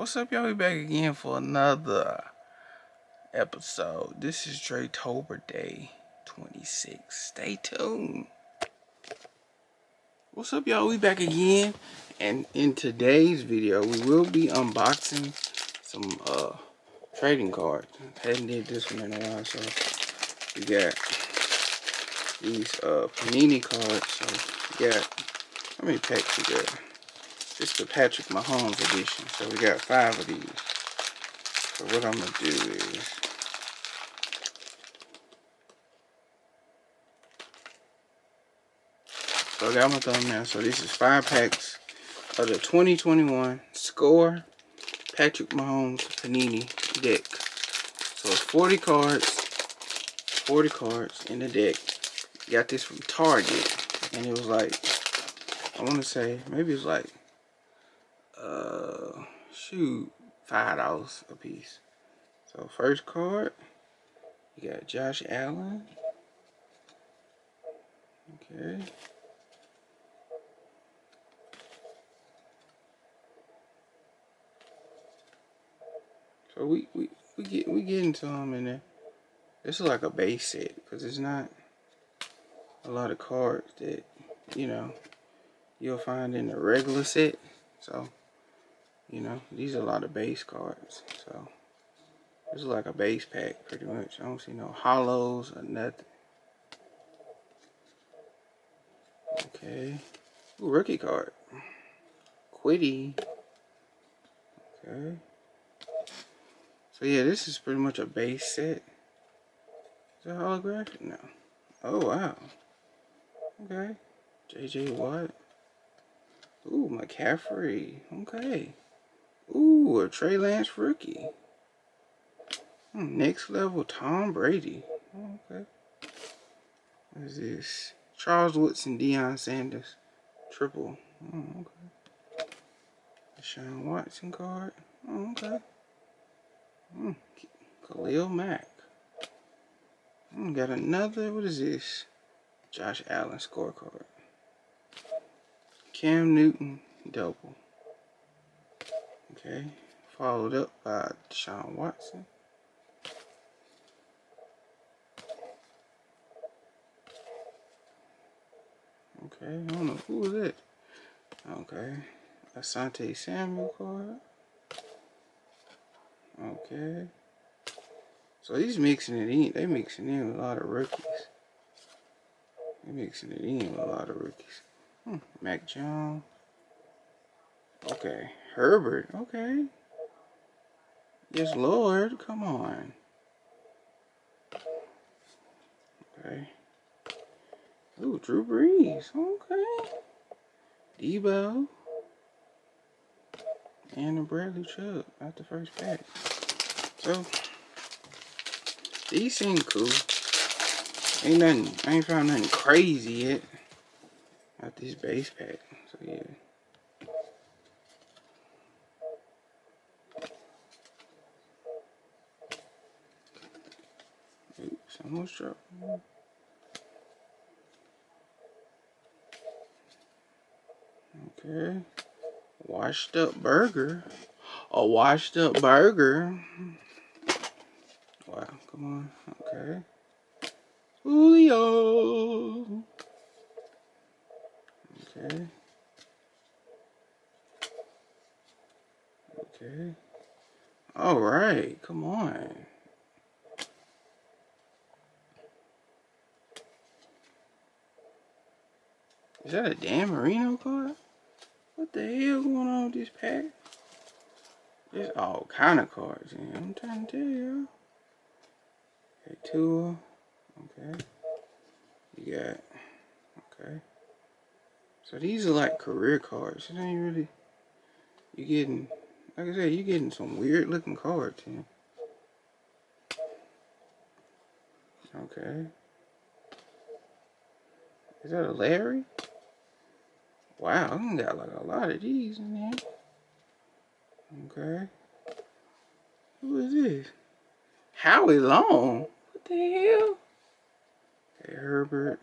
What's up, y'all? We back again for another episode. This is Dretober Day 26. Stay tuned. What's up, y'all? We back again, and in today's video, we will be unboxing some trading cards. Hadn't did this one in a while, so we got these Panini cards. So we got, how many packs we got? It's the Patrick Mahomes edition, so we got 5 of these. So what I'm gonna do is, so I got my thumbnail. So this is 5 packs of the 2021 Score Patrick Mahomes Panini deck. So it's 40 cards in the deck. Got this from Target, and it was like, I want to say maybe it's like shoot, $5 a piece. So first card, you got Josh Allen. Okay. So we getting some in there. This is like a base set because it's not a lot of cards that, you know, you'll find in the regular set. So, you know, these are a lot of base cards. So this is like a base pack pretty much. I don't see no hollows or nothing. Okay. Ooh, rookie card. Quiddy. Okay. So yeah, this is pretty much a base set. Is that holographic? No. Oh wow. Okay. JJ Watt. Ooh, McCaffrey. Okay. Ooh, a Trey Lance rookie. Next level Tom Brady. Okay. What is this? Charles Woodson, Deion Sanders. Triple. Oh, okay. Deshaun Watson card. Oh, okay. Khalil Mack. Got another, what is this? Josh Allen scorecard. Cam Newton double. Okay. Followed up by Deshaun Watson. Okay, I don't know who is it. Okay. Asante Samuel card. Okay. So he's mixing it in. They mixing in with a lot of rookies. Mac Jones. Okay. Herbert. Okay. Yes, Lord. Come on. Okay. Ooh, Drew Brees. Okay. Debo. And a Bradley Chubb. Not the first pack. So, these seem cool. Ain't nothing. I ain't found nothing crazy yet. Not this base pack. So, yeah. Oops, almost dropped. Okay. Washed up burger. A washed up burger. Wow, come on. Okay. Julio. Okay. Okay. All right, come on. Is that a Dan Marino card? What the hell going on with this pack? There's all kind of cards in here. I'm trying to tell you. Okay, Tua. Okay. You got. Okay. So these are like career cards. It ain't really. You getting. Like I said, you getting some weird looking cards here. Okay. Is that a Larry? Wow, I got like a lot of these in there. Okay. Who is this? Howie Long? What the hell? Okay, Herbert.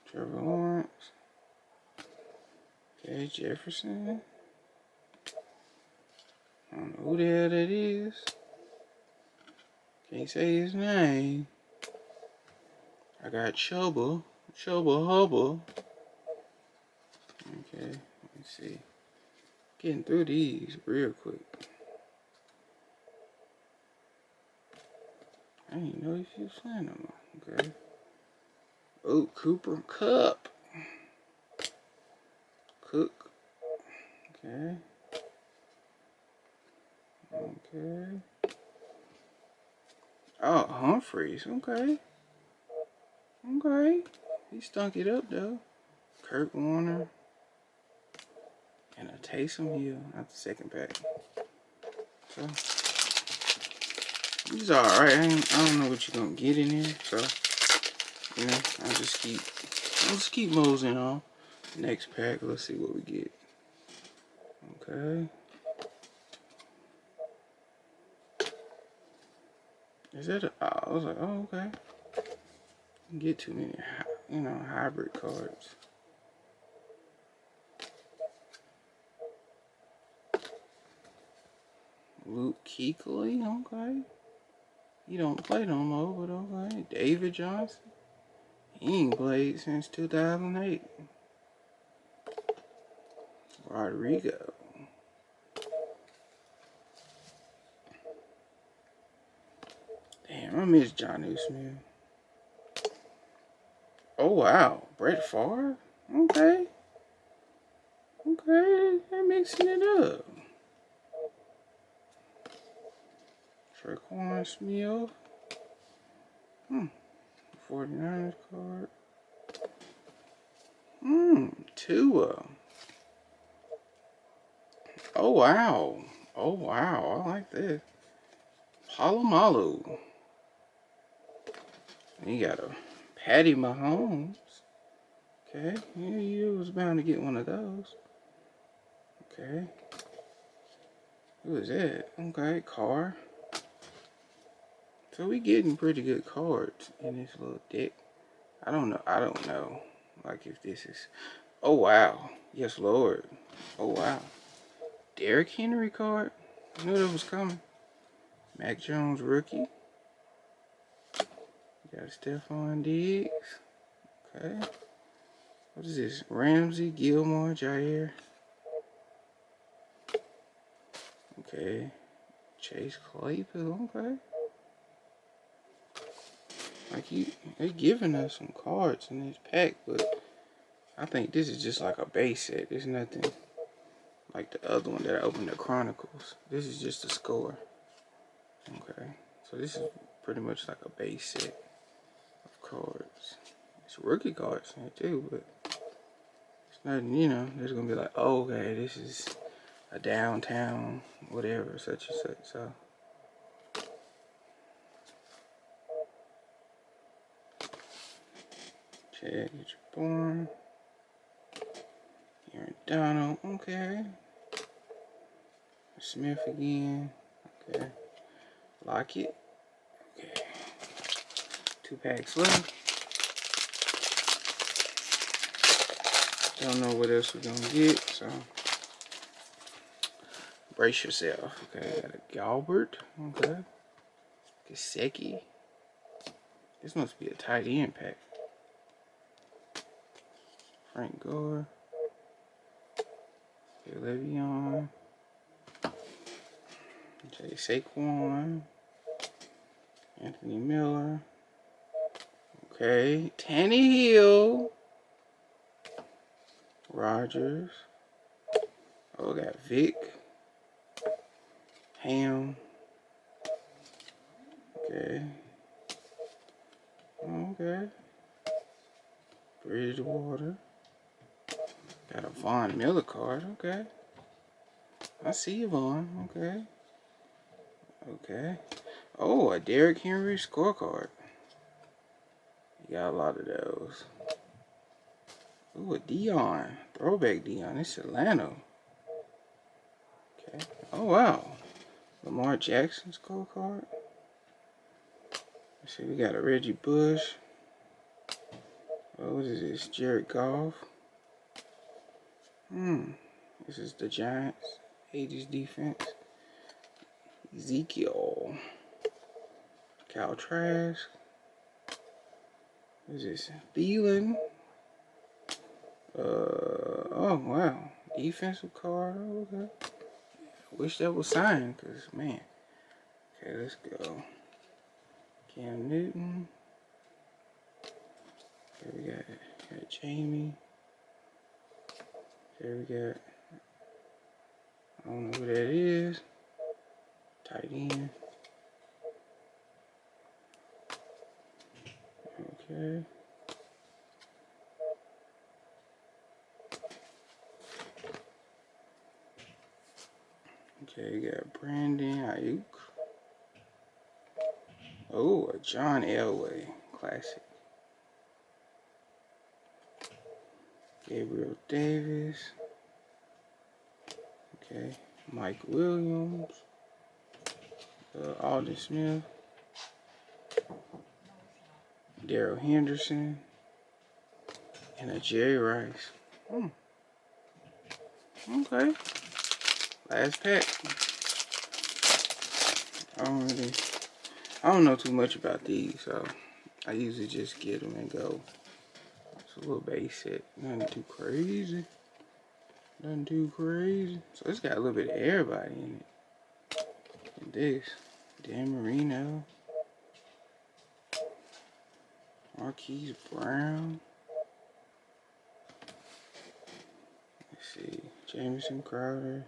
Trevor Lawrence. Okay, Jefferson. who the hell that is. Can't say his name. I got Chubba Hubba. Okay, let's see. Getting through these real quick. I didn't know if you was playing them. Okay. Oh, Cooper Cup. Cook. Okay. Okay. Oh, Humphreys. Okay. Okay. He stunk it up though. Kurt Warner. And a Taysom Hill. That's the second pack. So he's alright. I don't know what you're gonna get in here. So you know, I'll just keep moseying on. Next pack, let's see what we get. Okay. Is that a, I was like, oh, okay. Didn't get too many, you know, hybrid cards. Luke Kuechly, okay. He don't play no more, but okay. David Johnson. He ain't played since 2008. Rodrigo. Damn, I miss Jonnu Smith. Oh, wow. Brett Favre? Okay. Okay, they're mixing it up. Traquan Smith. 49ers card. Tua. Oh, wow. Oh, wow. I like this. Palomalu. You got a Patty Mahomes. Okay. Yeah, you was bound to get one of those. Okay. Who is that? Okay, Carr. So we getting pretty good cards in this little deck. I don't know. Like if this is... Oh, wow. Yes, Lord. Oh, wow. Derrick Henry card. I knew that was coming. Mac Jones rookie. Got Stephon Diggs. Okay. What is this? Ramsey, Gilmore, Jair. Okay. Chase Claypool. Okay. Like they giving us some cards in this pack, but I think this is just like a base set. There's nothing like the other one that I opened, the Chronicles. This is just a score. Okay. So this is pretty much like a base set of cards. It's rookie cards in here too, but it's nothing, you know, there's gonna be like, oh, okay, this is a downtown, whatever, such and such. So Chad, get your born. Aaron Donald, okay. Smith again, okay. Lockett, okay. 2 packs left. Don't know what else we're gonna get, so brace yourself. Okay, got a Galbert, okay. Gesicki. This must be a tight end pack. Frank Gore. Okay, Le'Veon. Jay Saquon. Anthony Miller. Okay, Tannehill. Rodgers. Oh, we got Vic. Ham. Okay. Okay. Bridgewater. Got a Von Miller card. Okay. I see you, Von. Okay. Okay. Oh, a Derrick Henry scorecard. You got a lot of those. Ooh, a Dion. Throwback Dion. It's Atlanta. Okay. Oh, wow. Lamar Jackson scorecard. Let's see, we got a Reggie Bush. What is this? Jared Goff. This is the Giants. 80s defense. Ezekiel. Cal Trask. What is this? Thielen. Oh wow. Defensive card. Okay. Wish that was signed, cause man. Okay, let's go. Cam Newton. Okay, we got Jamie. Okay, we got, I don't know who that is. Tight end. Okay. Okay, you got Brandon Ayuk. Oh, a John Elway classic. Gabriel Davis. Okay, Mike Williams. Alden Smith. Daryl Henderson. And a Jerry Rice. Okay. Last pack. I don't know too much about these, so I usually just get them and go. It's a little basic, nothing too crazy. Nothing too crazy. So it's got a little bit of everybody in it. And this, Dan Marino, Marquise Brown. Let's see, Jamison Crowder,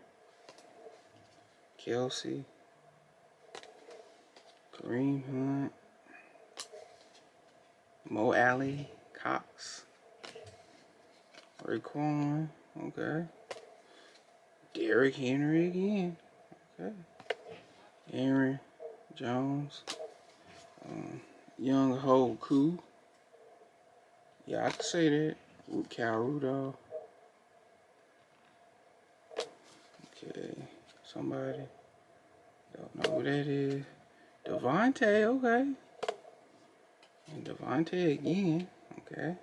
Kelsey, Kareem Hunt, Mo Alley, Cox, Raekwon, okay. Derrick Henry again, okay. Aaron Jones, Young Ho Koo, yeah, I can say that. Cal Rudolph, okay. Somebody, don't know who that is. Devontae, okay. And Devontae again, okay.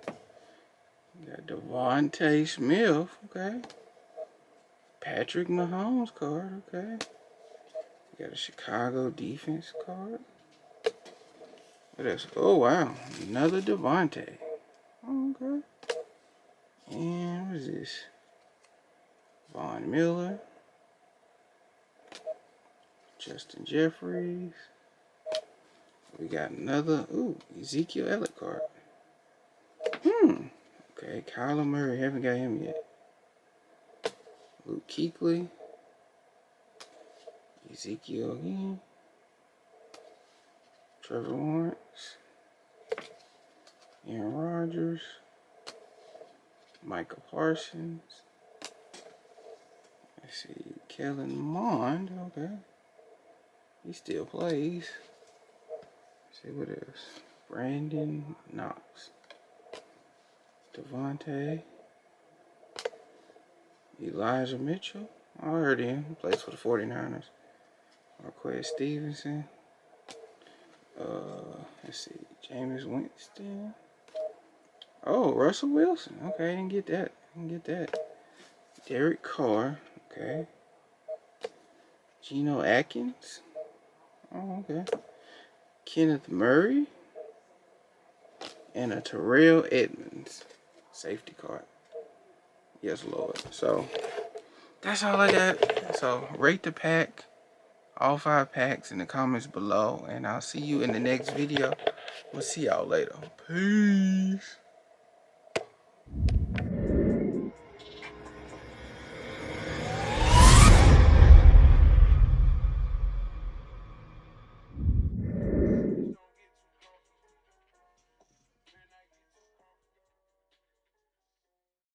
We got Devontae Smith, okay. Patrick Mahomes card, okay. We got a Chicago defense card. What else? Oh, wow. Another Devontae. Oh, okay. And what is this? Von Miller. Justin Jeffries. We got another, Ezekiel Elliott card. Okay, Kyler Murray, haven't got him yet. Luke Kuechly. Ezekiel again. Trevor Lawrence. Aaron Rodgers. Michael Parsons. Let's see, Kellen Mond, okay. He still plays. Let's see what else. Brandon Knox. Devontae. Elijah Mitchell. I heard him. He plays for the 49ers. Marquez Stevenson. Let's see. Jameis Winston. Oh, Russell Wilson. Okay, I didn't get that. Derek Carr. Okay. Geno Atkins. Oh, okay. Kenneth Murray. And a Terrell Edmonds safety card. Yes, Lord. So, that's all I got. So, rate the pack. All 5 packs in the comments below. And I'll see you in the next video. We'll see y'all later. Peace.